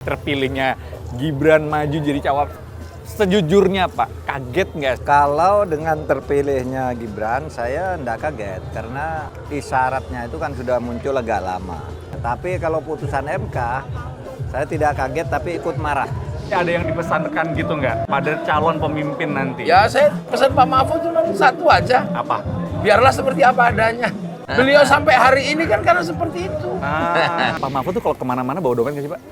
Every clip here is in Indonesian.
Terpilihnya Gibran maju jadi cawapres, sejujurnya Pak, kaget nggak? Kalau dengan terpilihnya Gibran, saya nggak kaget karena isyaratnya itu kan sudah muncul agak lama. Tapi kalau putusan MK, saya tidak kaget tapi ikut marah. Ada yang dipesankan gitu nggak pada calon pemimpin nanti? Ya saya pesan Pak Mahfud cuma satu aja, Apa? biarlah seperti apa adanya. Beliau sampai hari ini kan karena seperti itu. Pak Mahfud tuh kalau kemana-mana bawa dompet nggak sih Pak?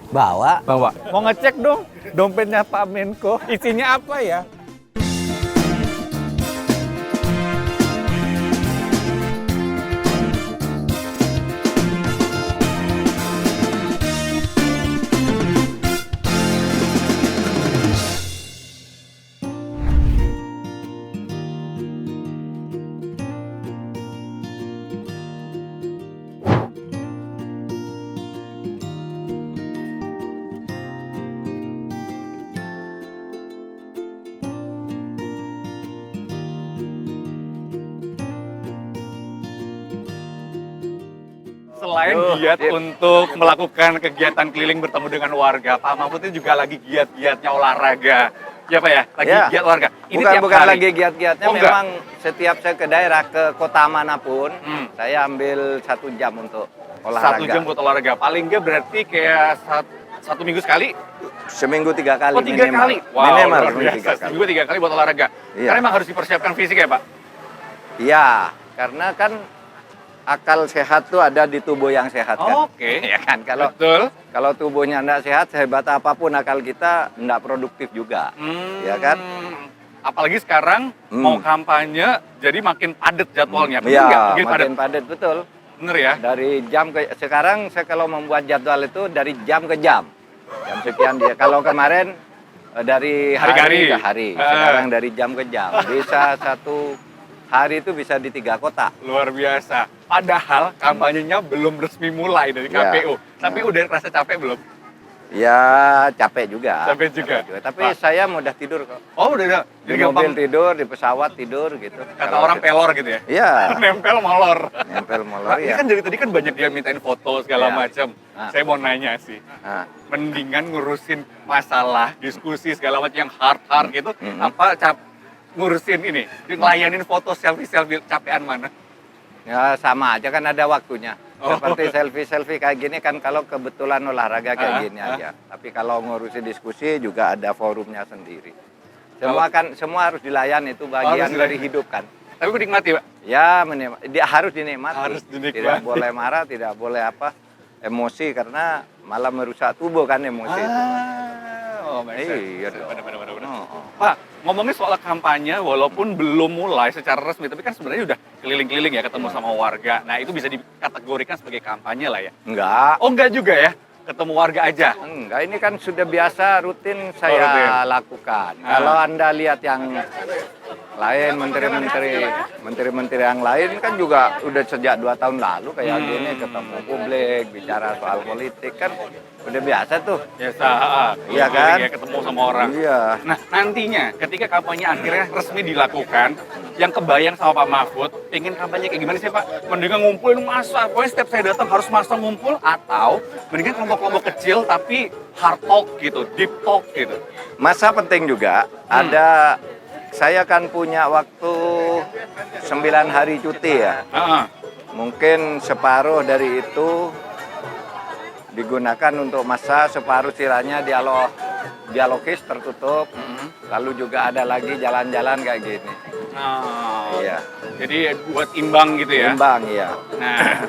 Bawa. Mau ngecek dong dompetnya Pak Menko, isinya apa ya? Selain giat untuk melakukan kegiatan keliling bertemu dengan warga, Pak Mahfud ini juga lagi giat-giatnya olahraga. Ya Pak ya, lagi giat olahraga. Ini Bukan hari. lagi giat-giatnya, Oh, enggak? memang setiap saya ke daerah, ke kota manapun, saya ambil 1 jam untuk olahraga. 1 jam buat olahraga. Paling nggak berarti kayak satu minggu sekali? Seminggu 3 kali. Oh, 3 minimal. kali? Wow, Minimal luar biasa. 3 kali. Seminggu 3 kali buat olahraga. Iya. Karena emang harus dipersiapkan fisik ya Pak? Iya, karena kan akal sehat tuh ada di tubuh yang sehat kan. Oke. Ya kan, Betul. kalau tubuhnya enggak sehat, sehebat apapun akal kita enggak produktif juga. Ya kan? Apalagi sekarang mau kampanye, jadi makin padat jadwalnya. Bener Iya, nggak? Makin padat. makin padat, betul. Bener ya? Dari jam ke sekarang saya kalau membuat jadwal itu dari jam ke jam. Jam sekian dia. Kalau kemarin dari hari ke hari. Sekarang dari jam ke jam. Bisa 1 hari itu bisa di 3 kota. Luar biasa. Padahal kampanyenya belum resmi mulai dari Ya. KPU. Tapi udah rasa capek belum? Ya capek juga. Capek juga. Tapi Pak. saya mudah tidur kok. Oh udah. Di Jadi mobil gampang. tidur, di pesawat tidur gitu. Kata orang pelor gitu ya? Iya, Nempel molor. nempel molor Pak, ini ya. kan dari tadi kan banyak dia mintain foto segala Iya. macam. Nah. Saya mau nanya sih. Nah, Mendingan ngurusin masalah, diskusi segala macam yang hard gitu, apa ngurusin ini, ngelayanin foto selfie capean mana? ya sama aja kan ada waktunya. Oh. Seperti selfie kayak gini kan kalau kebetulan olahraga kayak gini aja. Tapi kalau ngurusin diskusi juga ada forumnya sendiri. Semua harus dilayani, itu bagian Harus dari dilayani. hidup kan. Tapi menikmati Pak. Ya, dia harus dinikmati. Harus dinikmati. Tidak boleh marah, tidak boleh emosi karena malah merusak tubuh kan emosi itu. Oh, make sense. Iya. Benar. Oh. Pak, ngomongin soal kampanye, walaupun belum mulai secara resmi, tapi kan sebenarnya udah keliling-keliling ya, ketemu sama warga. Nah, itu bisa dikategorikan sebagai kampanye lah ya. Enggak. Oh, enggak juga ya? Ketemu warga aja? Enggak, ini kan sudah biasa rutin saya rutin. lakukan. Kalau Anda lihat yang lain, menteri-menteri yang lain kan juga udah sejak 2 tahun lalu kayak gini ketemu publik, bicara soal politik kan udah biasa tuh. Biasa, Iya kan? Ya, ketemu sama orang. Iya. Nah, nantinya ketika kampanye akhirnya resmi dilakukan, yang kebayang sama Pak Mahfud, pengen kampanye kayak gimana sih Pak? Mendingan ngumpulin massa, pokoknya setiap saya datang harus massa ngumpul, atau mendingan kelompok-kelompok kecil tapi hard talk gitu, deep talk gitu. Masa penting juga ada, saya kan punya waktu 9 hari cuti ya. Mungkin separuh dari itu digunakan untuk masa, separuh sisanya dialogis tertutup. Lalu juga ada lagi jalan-jalan kayak gini. Iya. Jadi buat imbang gitu ya. Imbang ya. Nah,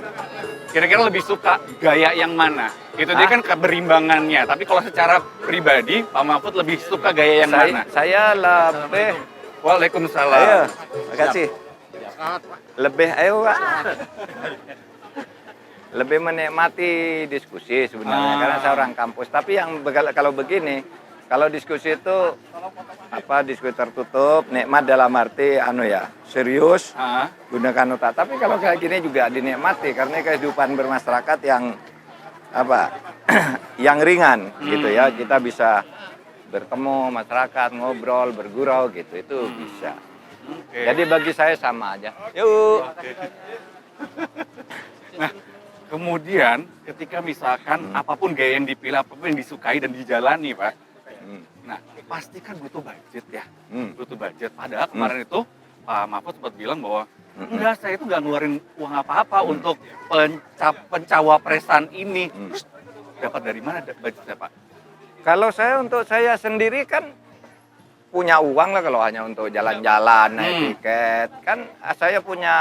kira-kira lebih suka gaya yang mana? Itu dia kan keberimbangannya. Tapi kalau secara pribadi, Pak Mahfud lebih suka gaya yang mana? Saya lebih, Waalaikumsalam. ayo, makasih. Ayo Pak. Lebih menikmati diskusi sebenarnya karena saya orang kampus. Tapi yang kalau begini, kalau diskusi itu diskusi tertutup, nikmat dalam arti serius, gunakan otak. Tapi kalau kayak gini juga dinikmati karena kehidupan bermasyarakat yang yang ringan gitu ya. Kita bisa bertemu masyarakat, ngobrol, bergurau gitu, itu bisa. Jadi bagi saya sama aja. Yuk. Nah, Kemudian ketika misalkan apapun gaya yang dipilih, apapun yang disukai dan dijalani, Pak. Nah, pasti kan butuh budget ya. Butuh budget. Padahal kemarin itu Pak Mahfud sempat bilang bahwa enggak, saya itu nggak ngeluarin uang apa-apa untuk pencawapresan ini. Terus dapat dari mana budgetnya, Pak? Kalau untuk saya sendiri kan punya uang lah kalau hanya untuk jalan-jalan, naik tiket. Kan saya punya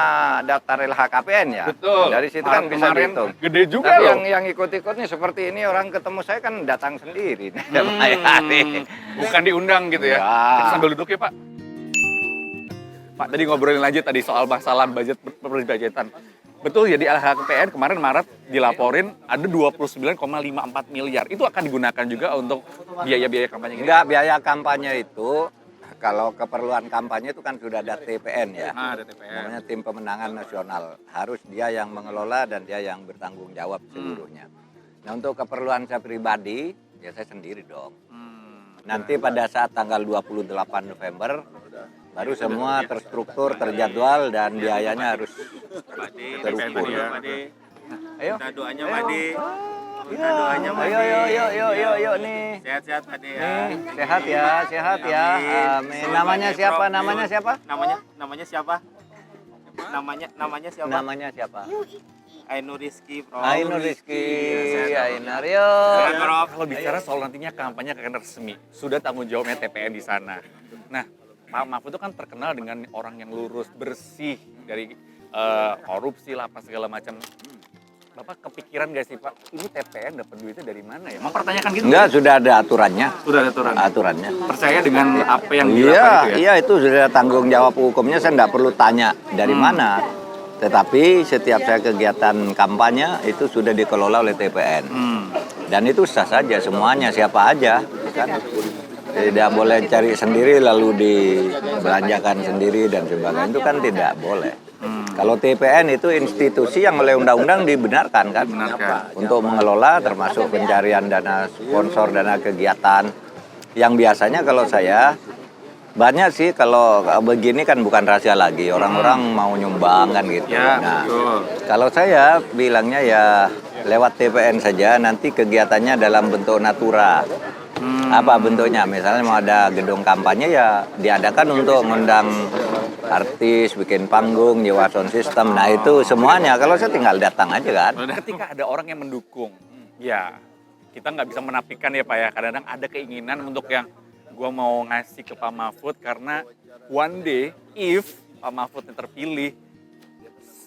daftar LHKPN ya. Betul. Dari situ kan bisa Kemarin dihitung. gede juga Tapi loh. yang ikut-ikut nih seperti ini orang ketemu saya kan datang sendiri. Bukan diundang gitu ya. Ya. Kita sambil duduk ya, Pak. Pak, tadi ngobrolin lanjut tadi soal masalah budgetan. Betul ya, di LHKPN kemarin Maret dilaporin ada 29,54 miliar. Itu akan digunakan juga untuk biaya-biaya kampanye ini? Enggak, biaya kampanye itu kalau keperluan kampanye itu kan sudah ada TPN ya. Ada TPN. Namanya Tim Pemenangan Nasional. Harus dia yang mengelola dan dia yang bertanggung jawab seluruhnya. Nah, untuk keperluan saya pribadi, ya saya sendiri dong. Nanti pada saat tanggal 28 November baru semua terstruktur, terjadwal dan biayanya harus terukur. Ayo. Minta doanya Pak De. Minta doanya Pak De. Ayo nih. Sehat-sehat Pak De ya. Nih, sehat ya. Amin. Namanya siapa? Namanya siapa? Namanya siapa? Namanya siapa? Namanya siapa? Ainur Rizky, Prof. Ainur Rizky. Ainur, Sehat, yuk. Prof. Kalau bicara soal nantinya kampanye akan resmi, sudah tanggung jawabnya TPN di sana. Nah, Pak Mahfud itu kan terkenal dengan orang yang lurus, bersih dari korupsi lah, apa segala macam. Bapak kepikiran gak sih Pak, ini TPN dapat duitnya dari mana ya? Mempertanyakan gitu? Enggak, sudah ada aturannya. Sudah ada aturan. Aturannya. Percaya dengan apa yang Iya, dilakukan itu ya? iya itu sudah tanggung jawab hukumnya, saya enggak perlu tanya dari mana. Tetapi setiap saya kegiatan kampanye itu sudah dikelola oleh TPN. Dan itu sah saja semuanya, siapa aja. Kan? Tidak boleh cari sendiri lalu dibelanjakan sendiri dan sebagainya, itu kan tidak boleh. Kalau TPN itu institusi yang oleh undang-undang dibenarkan kan, untuk mengelola termasuk pencarian dana sponsor, dana kegiatan. Yang biasanya kalau saya banyak sih, kalau begini kan bukan rahasia lagi, orang-orang mau nyumbang kan gitu. Ya, Nah, betul. kalau saya bilangnya ya lewat TPN saja, nanti kegiatannya dalam bentuk natura. Apa bentuknya? Misalnya mau ada gedung kampanye ya diadakan untuk mengundang artis, bikin panggung, nyewa sound system. Nah itu semuanya. Kalau saya tinggal datang aja kan. Ketika ada orang yang mendukung, ya kita nggak bisa menafikan ya Pak ya. Kadang-kadang ada keinginan untuk yang gue mau ngasih ke Pak Mahfud karena one day if Pak Mahfud yang terpilih,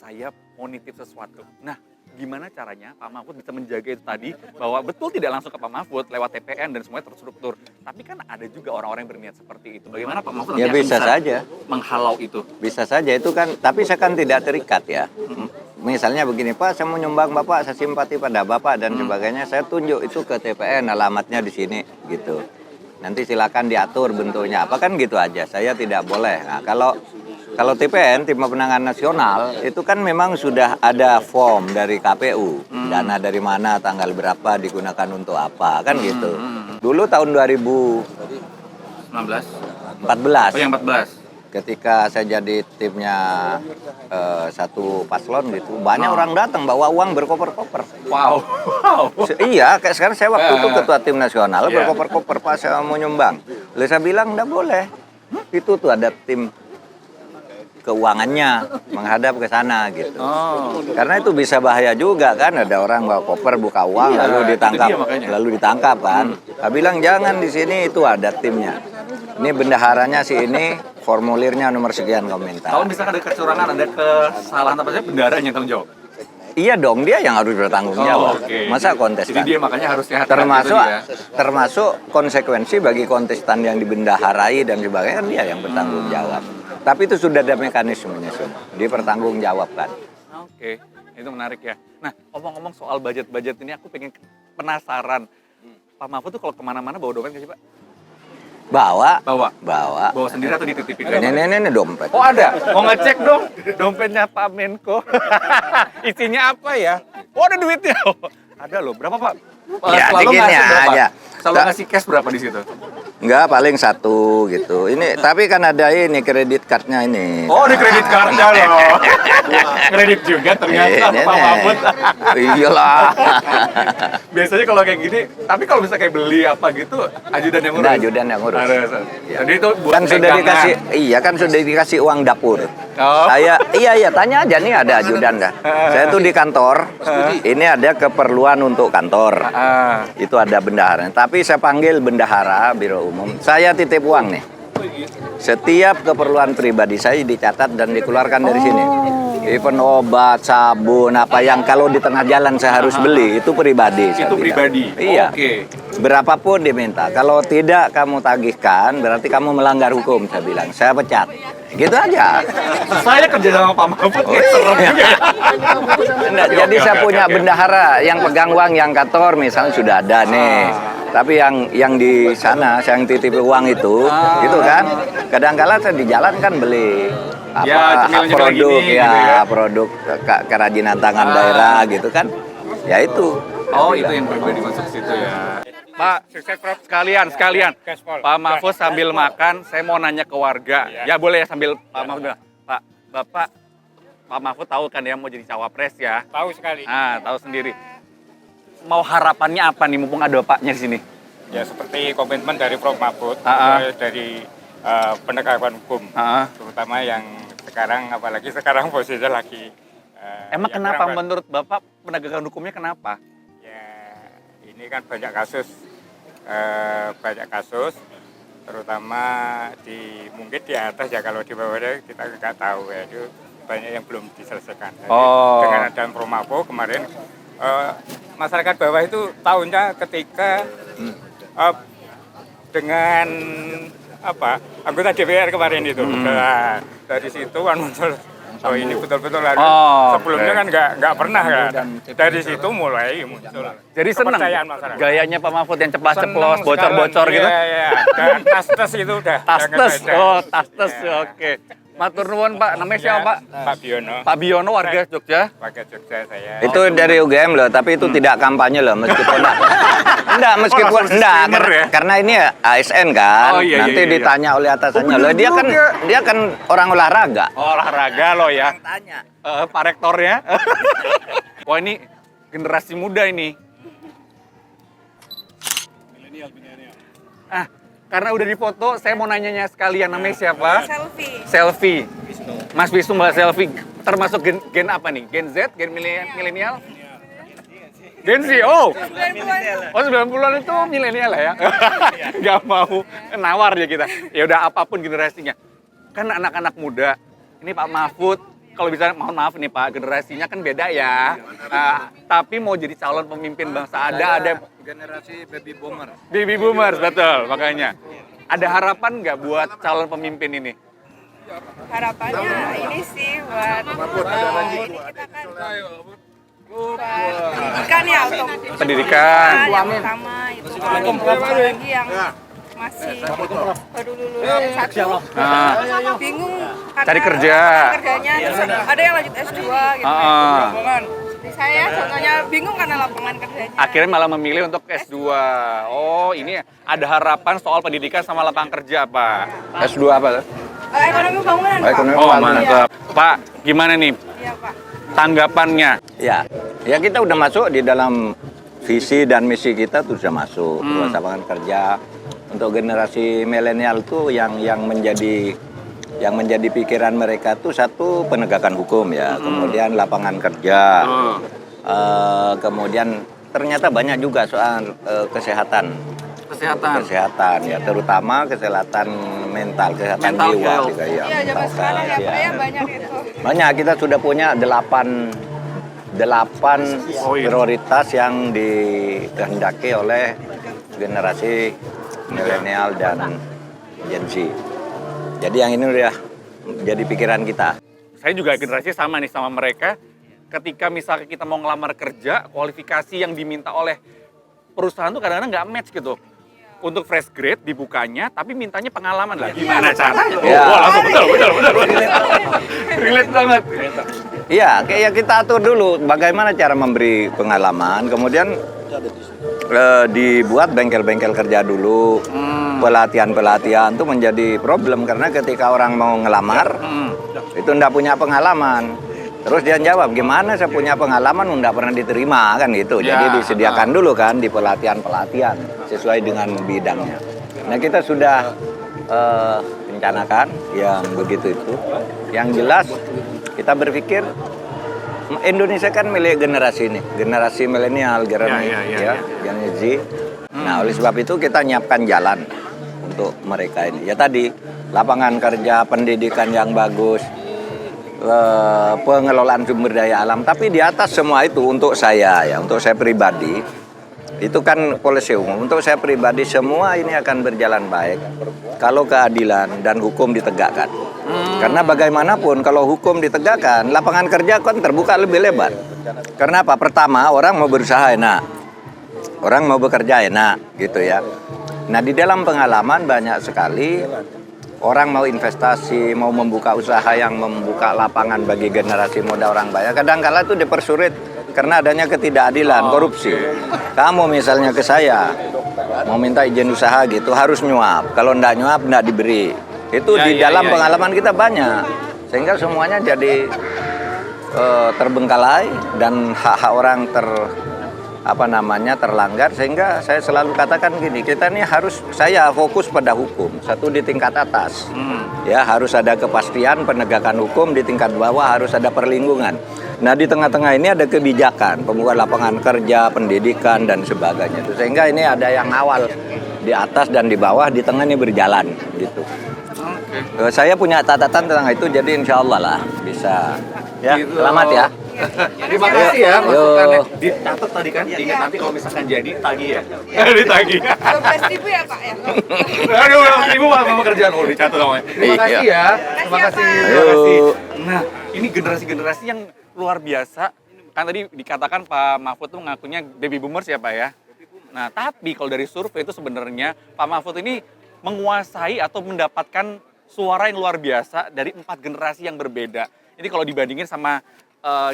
saya mau nitip sesuatu. Nah, gimana caranya Pak Mahfud bisa menjaga itu tadi, bahwa betul tidak langsung ke Pak Mahfud lewat TPN dan semuanya terstruktur. Tapi kan ada juga orang-orang yang berniat seperti itu. Bagaimana Pak Mahfud Ya nanti bisa saja. menghalau itu? Bisa saja itu kan, tapi saya kan tidak terikat ya. Misalnya begini, Pak, saya mau nyumbang Bapak, saya simpati pada Bapak dan sebagainya, saya tunjuk itu ke TPN, alamatnya di sini gitu. Nanti silakan diatur bentuknya apa, kan gitu aja. Saya tidak boleh. Nah, kalau TPN, Tim Pemenangan Nasional, itu kan memang sudah ada form dari KPU. Dana dari mana, tanggal berapa, digunakan untuk apa, kan gitu. Dulu tahun 19? 2014, Oh yang 14? ketika saya jadi timnya satu paslon gitu, banyak orang datang bawa uang berkoper-koper. Wow. Iya, kayak sekarang saya waktu itu ketua tim nasional Iya. berkoper-koper, Pak saya mau nyumbang. Lalu saya bilang enggak boleh. Itu tuh ada tim keuangannya menghadap ke sana gitu. Karena itu bisa bahaya juga kan, ada orang bawa koper buka uang Iya, lalu ditangkap, itu dia makanya. ditangkap kan. Saya bilang jangan, di sini itu ada timnya. Ini bendaharanya si ini, formulirnya nomor sekian kamu minta. Kalau misalkan ada kecurangan, ada kesalahan apa saja, bendaranya yang tanggung jawab. Iya dong, dia yang harus bertanggung jawab. Oke. Masa kontestan? Jadi dia makanya harus sehat. Termasuk konsekuensi bagi kontestan yang dibendaharai dan sebagainya, kan dia yang bertanggung jawab. Tapi itu sudah ada mekanismenya semua, dipertanggungjawabkan. Oke, itu menarik ya. Nah, ngomong-ngomong soal budget-budget ini, aku pengen penasaran. Pak Mahfud tuh kalau kemana-mana bawa dompet nggak sih Pak? Bawa Bawa sendiri atau dititipin? ini dompet. Oh ada, mau ngecek dong dompetnya Pak Menko. Isinya apa ya? Oh ada duitnya. Ada loh, berapa Pak? Ya, Selalu segini ngasih berapa? aja. Selalu ngasih cash berapa di situ? Enggak, paling satu gitu. Ini tapi kan ada ini kredit cardnya ini. Oh, di kredit cardnya loh. Kredit juga ternyata Ini, Pak Mahfud. Iyalah. Biasanya kalau kayak gini, tapi kalau bisa kayak beli apa gitu, ajudan yang ngurus. Nah, ajudan yang ngurus. Jadi itu buat Kan sudah pegangan. dikasih, iya kan sudah dikasih uang dapur. Oh. Iya tanya aja nih ada ajudan dah. Saya tuh di kantor, ini ada keperluan untuk kantor. Itu ada bendahara. Tapi saya panggil bendahara biro umum. Saya titip uang nih. Setiap keperluan pribadi saya dicatat dan dikeluarkan dari sini. Even obat, sabun, apa yang kalau di tengah jalan saya harus beli itu pribadi. saya Itu bilang. pribadi. Iya. Oke. Berapapun diminta. Kalau tidak kamu tagihkan, berarti kamu melanggar hukum. Saya bilang, saya pecat. Gitu aja. Saya kerja sama Pak Mahfud, serem juga ya. Enggak, jadi saya punya bendahara yang pegang uang yang kantor misalnya sudah ada nih. Tapi yang di sana, saya yang titip uang itu, gitu kan. Kadang-kala saya di jalan kan beli Ya, cemil-cemil produk gini, ya, gitu ya. produk kerajinan tangan daerah gitu kan. Ya itu. Oh, itu yang pribadi masuk situ ya. Pak, sukses Prof. Sekalian. Pak Mahfud sambil makan, saya mau nanya ke warga. Ya boleh ya sambil Pak Mahfud bilang, Pak, Pak Mahfud tahu kan ya mau jadi cawapres ya? Tahu sekali. Tahu sendiri. Mau harapannya apa nih mumpung ada Paknya di sini? Ya seperti komitmen dari Prof. Mahfud, dari penegakan hukum, terutama yang sekarang, apalagi sekarang posisinya lagi. Emang ya kenapa kurang- menurut Bapak penegakan hukumnya kenapa? Ya ini kan banyak kasus, terutama mungkin di atas ya, kalau di bawahnya kita nggak tahu ya, itu banyak yang belum diselesaikan. Jadi, dengan ada Prof. Mahfud kemarin, masyarakat bawah itu tahunya ketika dengan anggota DPR kemarin itu. Nah, dari situ kan muncul ini betul-betul lalu. Sebelumnya kan nggak pernah kan. Dari situ mulai muncul. Jadi senang kepercayaan masyarakat. gayanya Pak Mahfud yang ceplas-ceplos, Senang bocor-bocor sekali. gitu. Iya. Dan tas-tas itu udah. Tas-tes, jangan beda. tas-tes, Ya. oke. Matur nuwun Pak, namanya siapa Pak? Pak Biono. Pak Biono, warga Jogja. Pakai Jogja saya. Itu dari UGM loh, tapi itu tidak kampanye loh, meskipun meskipun disclaimer ya. karena ini ya ASN kan. Oh, iya, Nanti iya, iya. ditanya oleh atasannya Oh, loh, dia bener kan orang olahraga. Olahraga loh ya. Tanya. Pak Rektornya. Wah ini generasi muda ini. Karena udah difoto, saya mau nanyanya sekalian, namanya siapa? Selfie. Mas Wisnu Mbak Selfie, termasuk gen apa nih? Gen Z, gen milenial? Gen Z, oh 90-an itu milenial ya? Gak mau nawar ya kita. Ya udah apapun generasinya. Kan anak-anak muda, ini Pak Mahfud, kalau bisa mohon maaf nih Pak, generasinya kan beda ya. Tapi mau jadi calon pemimpin bangsa ada Generasi baby boomer. baby boomers, betul makanya. Ada harapan nggak buat calon pemimpin ini? Harapannya ini sih buat ini kita kan buat pendidikan ya, untuk Pendidikan. yang utama itu kan, apalagi yang masih baru lulus S1 bingung karena Cari kerja. kerjanya, terus ada yang lanjut S2 gitu. Jadi saya contohnya bingung karena lapangan kerjanya. Akhirnya malah memilih untuk S2. Oh, ini ada harapan soal pendidikan sama lapangan kerja, Pak. S2 apa tuh? Ekonomi bangunan, Pak. Ekonomi Oh, bangunan. mantap. Pak, gimana nih Iya, Pak. tanggapannya? Ya kita udah masuk di dalam visi dan misi kita tuh sudah masuk. Luas lapangan kerja untuk generasi milenial tuh yang menjadi pikiran mereka tuh satu penegakan hukum ya, kemudian lapangan kerja, kemudian ternyata banyak juga soal kesehatan ya, terutama kesehatan mental jiwa health. juga ya. Iya, zaman sekarang ya, Iya. Pak, ya banyak itu. Banyak, kita sudah punya 8 prioritas yang dikehendaki oleh generasi milenial dan Gen Z. Jadi yang ini udah jadi pikiran kita. Saya juga generasi sama nih sama mereka. Ketika misalnya kita mau ngelamar kerja, kualifikasi yang diminta oleh perusahaan tuh kadang-kadang nggak match gitu. Untuk fresh grade dibukanya, tapi mintanya pengalaman lah. Gimana caranya? Ya. Oh, langsung betul. Relate banget. Iya, kayak kita atur dulu bagaimana cara memberi pengalaman, kemudian dibuat bengkel-bengkel kerja dulu. pelatihan-pelatihan itu menjadi problem karena ketika orang mau ngelamar itu ndak punya pengalaman. Terus dia jawab, gimana saya punya pengalaman ndak pernah diterima kan gitu. Jadi disediakan dulu kan di pelatihan-pelatihan sesuai dengan bidangnya. Nah kita sudah rencanakan yang begitu itu. Yang jelas kita berpikir Indonesia kan milik generasi ini, generasi milenial, Gen Z. Nah oleh sebab itu kita nyiapkan jalan untuk mereka ini. Ya tadi lapangan kerja, pendidikan yang bagus, pengelolaan sumber daya alam. Tapi di atas semua itu untuk saya pribadi. Itu kan polisi umum. Untuk saya pribadi semua ini akan berjalan baik kalau keadilan dan hukum ditegakkan. Karena bagaimanapun kalau hukum ditegakkan, lapangan kerja kan terbuka lebih lebar. Karena apa? Pertama, orang mau berusaha enak. Orang mau bekerja enak gitu ya. Nah, di dalam pengalaman banyak sekali orang mau investasi, mau membuka usaha yang membuka lapangan bagi generasi muda orang banyak. Kadang-kala itu dipersulit karena adanya ketidakadilan, korupsi. Kamu misalnya ke saya, mau minta izin usaha gitu, harus nyuap. Kalau enggak nyuap, enggak diberi. Itu di dalam pengalaman kita banyak. Sehingga semuanya jadi terbengkalai dan hak-hak orang terlanggar. Sehingga saya selalu katakan gini, kita ini saya fokus pada hukum, satu di tingkat atas. Ya, harus ada kepastian penegakan hukum, di tingkat bawah harus ada perlindungan. Nah di tengah-tengah ini ada kebijakan, pembukaan lapangan kerja, pendidikan dan sebagainya. Sehingga ini ada yang awal di atas dan di bawah, di tengah ini berjalan gitu. Saya punya catatan tentang itu, jadi insya Allah lah bisa. Ya, gitu. Selamat ya. Terima kasih ya masukannya. Dicatat tadi kan, ingat nanti kalau misalkan jadi tagih ya. Ditagih. 12.000 ya Pak ya? Aduh, 12.000 Pak sama kerjaan. Oh, dicatat namanya. Terima kasih ya. Terima kasih. Terima kasih. Nah, ini generasi-generasi yang luar biasa. Kan tadi dikatakan Pak Mahfud tuh ngakunya baby boomers ya Pak ya. Nah, tapi kalau dari survei itu sebenarnya Pak Mahfud ini menguasai atau mendapatkan suara yang luar biasa dari 4 generasi yang berbeda. Jadi kalau dibandingin sama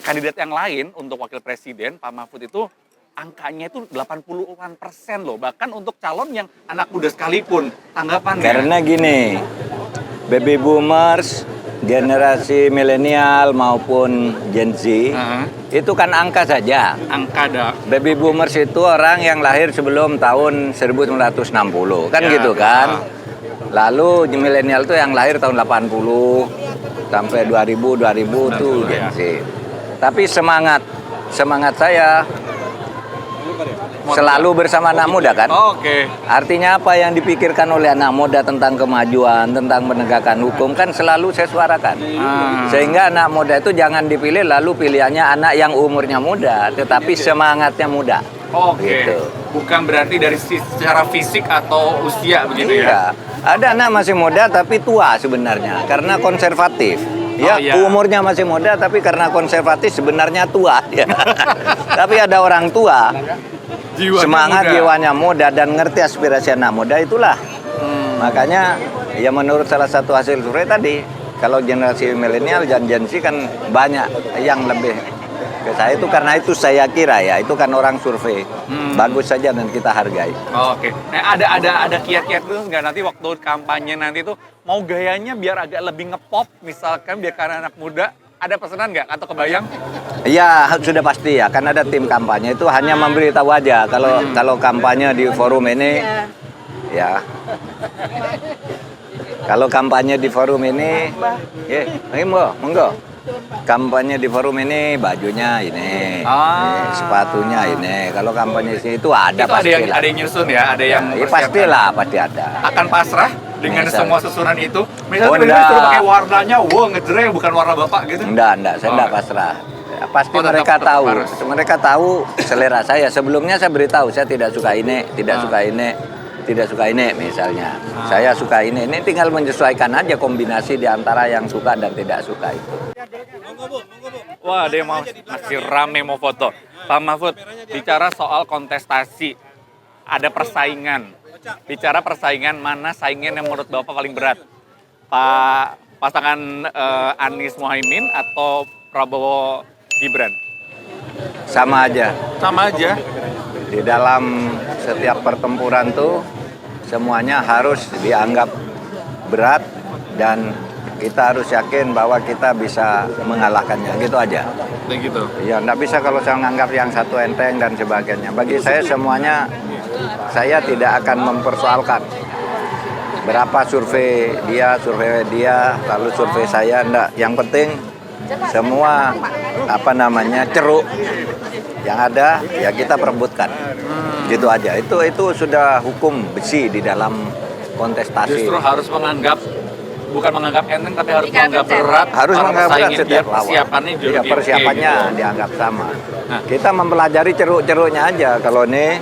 kandidat yang lain untuk wakil presiden, Pak Mahfud itu angkanya itu 80-an% loh. Bahkan untuk calon yang anak muda sekalipun, tanggapannya. Karena gini, baby boomers, generasi milenial maupun Gen Z, itu kan angka saja. Angka dah. Baby boomers itu orang yang lahir sebelum tahun 1960, kan gitu kan. Lalu milenial itu yang lahir tahun 80 sampai 2000 tuh Gen Z. Tapi semangat saya selalu bersama anak muda kan. Oke. Artinya apa yang dipikirkan oleh anak muda tentang kemajuan, tentang penegakan hukum kan selalu saya suarakan. Sehingga anak muda itu jangan dipilih lalu pilihannya anak yang umurnya muda, tetapi semangatnya muda. Oke. Gitu. Bukan berarti dari secara fisik atau usia begitu ya. Iya. Ada anak masih muda tapi tua sebenarnya karena konservatif. Ya, umurnya masih muda tapi karena konservatif sebenarnya tua. Ya. Tapi ada orang tua, semangat jiwanya muda dan ngerti aspirasi anak muda itulah. Makanya ya menurut salah satu hasil survei tadi, kalau generasi milenial dan Gen Z kan banyak yang lebih ke saya itu karena itu saya kira ya itu kan orang survei bagus saja dan kita hargai. Oke. Nah ada kiat-kiat tuh nggak nanti waktu kampanye nanti tuh mau gayanya biar agak lebih ngepop misalkan biar karena anak muda ada pesanan nggak atau kebayang? Iya sudah pasti ya kan ada tim kampanye itu hanya memberitahu aja kalau kampanye di forum ini ya. Kalau kampanye di forum ini, monggo. Kampanye di forum ini bajunya ini, sepatunya ini. Kalau kampanye di sini itu ada itu pasti ada yang nyusun ya, ada yang pasti ada. Akan pasrah dengan semua susunan itu. Misalnya disuruh pakai warnanya, ngejreng bukan warna bapak gitu. Enggak, saya enggak pasrah. Ya, pasti mereka tahu. Mereka tahu selera saya. Sebelumnya saya beritahu saya tidak suka ini, tidak suka ini misalnya. Saya suka ini tinggal menyesuaikan aja kombinasi di antara yang suka dan tidak suka itu. Wah, ada yang masih rame mau foto. Pak Mahfud, bicara soal kontestasi, ada persaingan. Bicara persaingan, mana saingan yang menurut Bapak paling berat? Pak pasangan Anies Mohaimin atau Prabowo Gibran? Sama aja. Sama aja. Di dalam setiap pertempuran tuh semuanya harus dianggap berat dan kita harus yakin bahwa kita bisa mengalahkannya, gitu aja. Begitu. Ya, nggak bisa kalau saya menganggap yang satu enteng dan sebagainya. Bagi saya semuanya, saya tidak akan mempersoalkan berapa survei dia, lalu survei saya, enggak. Yang penting semua ceruk yang ada ya kita perebutkan. Gitu aja. Itu sudah hukum besi di dalam kontestasi. Justru harus bukan menganggap enteng tapi harus menganggap berat. Harus menganggap berat setiap lawan. Persiapannya juga ya, persiapannya dianggap sama. Kita mempelajari ceruk-ceruknya aja. Kalau nih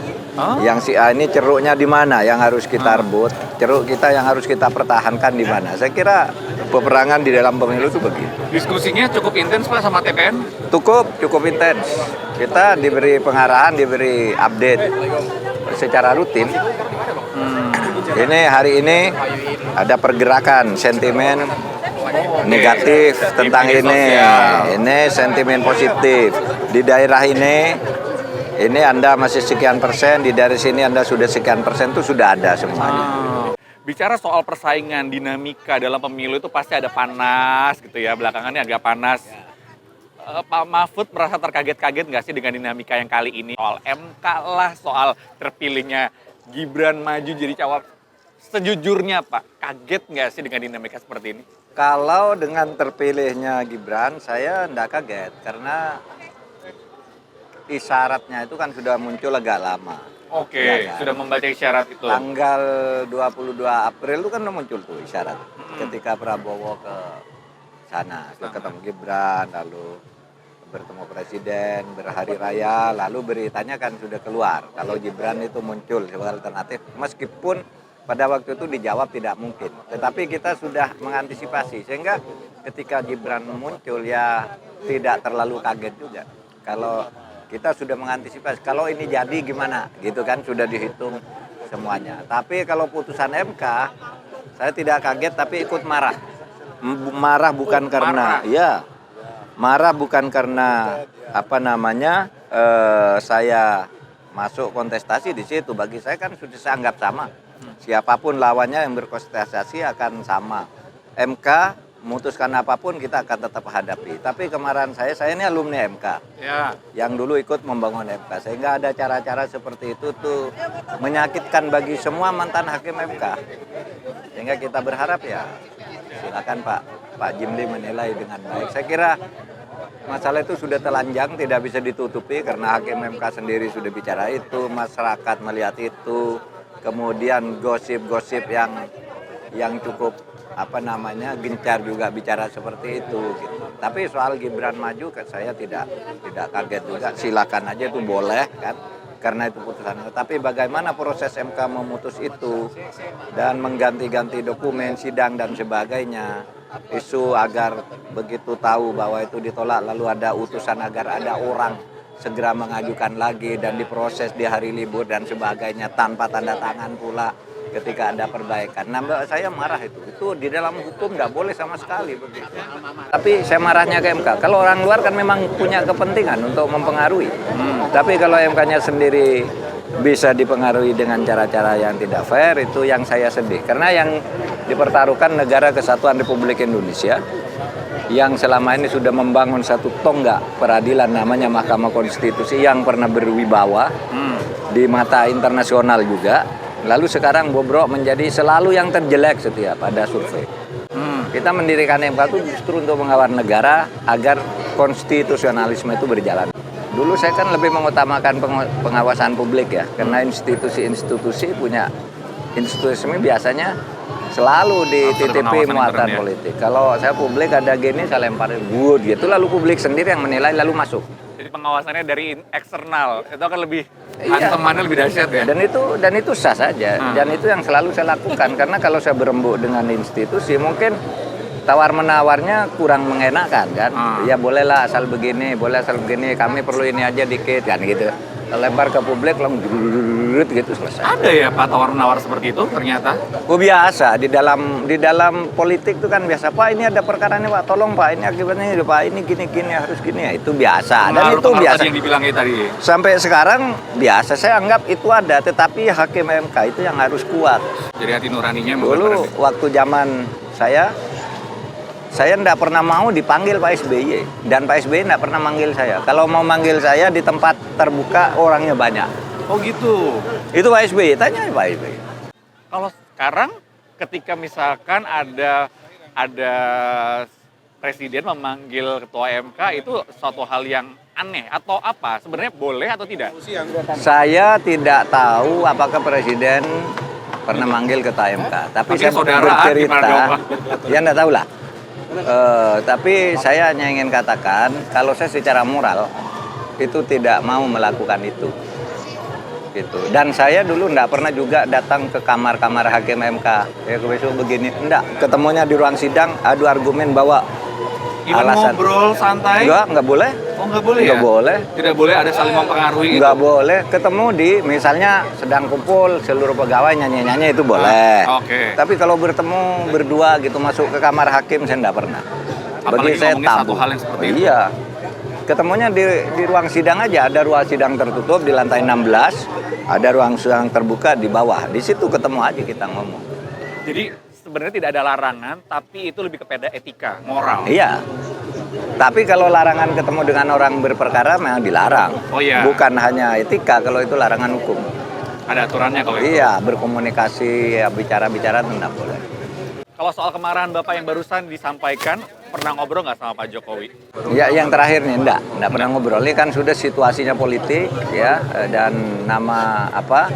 yang si A ini ceruknya di mana yang harus kita rebut, ceruk kita yang harus kita pertahankan di mana. Saya kira peperangan di dalam pemilu itu begitu. Diskusinya cukup intens Pak sama TPN? Cukup intens. Kita diberi pengarahan, diberi update secara rutin. Ini hari ini ada pergerakan sentimen negatif tentang ini sentimen positif di daerah ini Anda masih sekian persen, di dari sini Anda sudah sekian persen, itu sudah ada semuanya. Bicara soal persaingan, dinamika dalam pemilu itu pasti ada panas gitu ya, belakangannya agak panas. Pak Mahfud merasa terkaget-kaget nggak sih dengan dinamika yang kali ini? Soal MK lah, soal terpilihnya Gibran maju jadi cawapres. Sejujurnya Pak, kaget nggak sih dengan dinamika seperti ini? Kalau dengan terpilihnya Gibran, saya nggak kaget karena isyaratnya itu kan sudah muncul agak lama. Oke, ya kan? Sudah membaca isyarat itu. Tanggal 22 April itu kan udah muncul tuh isyarat. Ketika Prabowo ke sana, ketemu Gibran, lalu bertemu presiden, berhari raya, lalu beritanya kan sudah keluar. Kalau Gibran itu muncul sebagai alternatif, meskipun pada waktu itu dijawab tidak mungkin. Tetapi kita sudah mengantisipasi, sehingga ketika Gibran muncul ya tidak terlalu kaget juga. Kalau kita sudah mengantisipasi, kalau ini jadi gimana, gitu kan, sudah dihitung semuanya. Tapi kalau putusan MK, saya tidak kaget tapi ikut marah. Marah bukan karena, marah bukan karena saya masuk kontestasi di situ. Bagi saya kan sudah saya anggap sama. Siapapun lawannya yang berkontestasi akan sama. MK memutuskan apapun kita akan tetap hadapi. Tapi kemarahan saya ini alumni MK. Ya. Yang dulu ikut membangun MK. Sehingga ada cara-cara seperti itu tuh menyakitkan bagi semua mantan hakim MK. Sehingga kita berharap ya silakan Pak Jimli menilai dengan baik. Saya kira masalah itu sudah telanjang, tidak bisa ditutupi karena hakim MK sendiri sudah bicara itu, masyarakat melihat itu, kemudian gosip-gosip yang cukup gencar juga bicara seperti itu gitu. Tapi soal Gibran maju saya tidak kaget juga, silakan aja itu boleh kan, karena itu putusan. Tapi bagaimana proses MK memutus itu dan mengganti-ganti dokumen sidang dan sebagainya, isu agar begitu tahu bahwa itu ditolak lalu ada utusan agar ada orang segera mengajukan lagi dan diproses di hari libur dan sebagainya tanpa tanda tangan pula ketika ada perbaikan. Nah, saya marah itu di dalam hukum nggak boleh sama sekali begitu. Tapi saya marahnya ke MK. Kalau orang luar kan memang punya kepentingan untuk mempengaruhi. Tapi kalau MK-nya sendiri bisa dipengaruhi dengan cara-cara yang tidak fair, itu yang saya sedih. Karena yang dipertaruhkan negara kesatuan Republik Indonesia yang selama ini sudah membangun satu tonggak peradilan namanya Mahkamah Konstitusi yang pernah berwibawa di mata internasional juga. Lalu sekarang bobrok menjadi selalu yang terjelek setiap ada survei. Kita mendirikan MK itu justru untuk mengawal negara agar konstitusionalisme itu berjalan. Dulu saya kan lebih mengutamakan pengawasan publik ya, karena institusi-institusi punya institusi biasanya selalu dititipi muatan politik. Kalau saya publik ada gini saya lemparin good gitu, lalu publik sendiri yang menilai lalu masuk. Jadi pengawasannya dari eksternal itu akan lebih hantamannya lebih dahsyat ya. Dan itu sah saja. Dan itu yang selalu saya lakukan karena kalau saya berembuk dengan institusi mungkin tawar menawarnya kurang mengenakan kan. Ya bolehlah asal begini, boleh asal begini, kami perlu ini aja dikit kan gitu. lempar ke publik, langsung gitu selesai. Ada ya Pak tawar-menawar seperti itu ternyata? Oh biasa di dalam politik itu kan biasa, Pak ini ada perkara nih Pak, tolong Pak ini akibatnya ini Pak, ini gini harus gini ya, itu biasa. Dan itu Pengaruh biasa. tadi yang dibilang tadi. Sampai sekarang biasa, saya anggap itu ada, tetapi hakim MK itu yang harus kuat. Jadi hati nuraninya Dulu waktu zaman saya enggak pernah mau dipanggil Pak SBY, dan Pak SBY enggak pernah manggil saya. Kalau mau manggil saya di tempat terbuka orangnya banyak. Oh gitu. Itu Pak SBY, tanya Pak SBY. Kalau sekarang ketika misalkan ada presiden memanggil ketua MK itu suatu hal yang aneh atau apa? Sebenarnya boleh atau tidak? Saya tidak tahu apakah presiden pernah manggil ketua MK, tapi saya saudaraan bercerita, gimana dong, Pak? ya enggak tahu lah. Tapi saya hanya ingin katakan, kalau saya secara moral itu tidak mau melakukan itu. Gitu. Dan saya dulu enggak pernah juga datang ke kamar-kamar hakim MK. Ya besok begini, enggak. Ketemunya di ruang sidang, adu argumen bawa Gimana alasan. ngobrol santai? Enggak boleh. Oh nggak boleh ya? Nggak boleh. Tidak boleh ada saling mempengaruhi gitu? Nggak boleh. Ketemu di, misalnya sedang kumpul seluruh pegawai nyanyi-nyanyi itu boleh. Oke. Tapi kalau bertemu berdua gitu masuk ke kamar hakim saya nggak pernah. Apalagi ngomongin satu hal yang seperti itu. Iya. Ketemunya di ruang sidang aja, ada ruang sidang tertutup di lantai 16, ada ruang sidang terbuka di bawah. Di situ ketemu aja kita ngomong. Jadi sebenarnya tidak ada larangan, tapi itu lebih kepada etika, moral. Iya. Tapi kalau larangan ketemu dengan orang berperkara memang dilarang. Oh iya. Bukan hanya etika, kalau itu larangan hukum. Ada aturannya kalau itu. Iya, berkomunikasi, ya, bicara-bicara tidak boleh. Kalau soal kemarahan Bapak yang barusan disampaikan, pernah ngobrol nggak sama Pak Jokowi? Ya, yang terakhir nih enggak pernah ngobrol. Ini kan sudah situasinya politik ya, dan nama Pak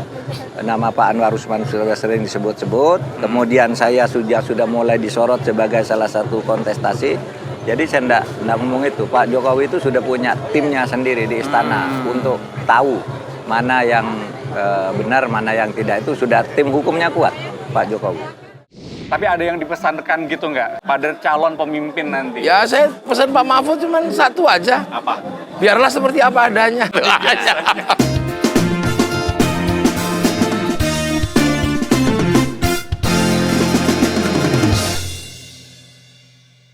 Anwar Usman sudah sering disebut-sebut. Kemudian saya sudah mulai disorot sebagai salah satu kontestasi. Jadi saya enggak ngomong itu. Pak Jokowi itu sudah punya timnya sendiri di istana untuk tahu mana yang benar, mana yang tidak. Itu sudah tim hukumnya kuat Pak Jokowi. Tapi ada yang dipesankan gitu nggak pada calon pemimpin nanti? Ya saya pesan Pak Mahfud cuma satu aja. Apa? Biarlah seperti apa adanya.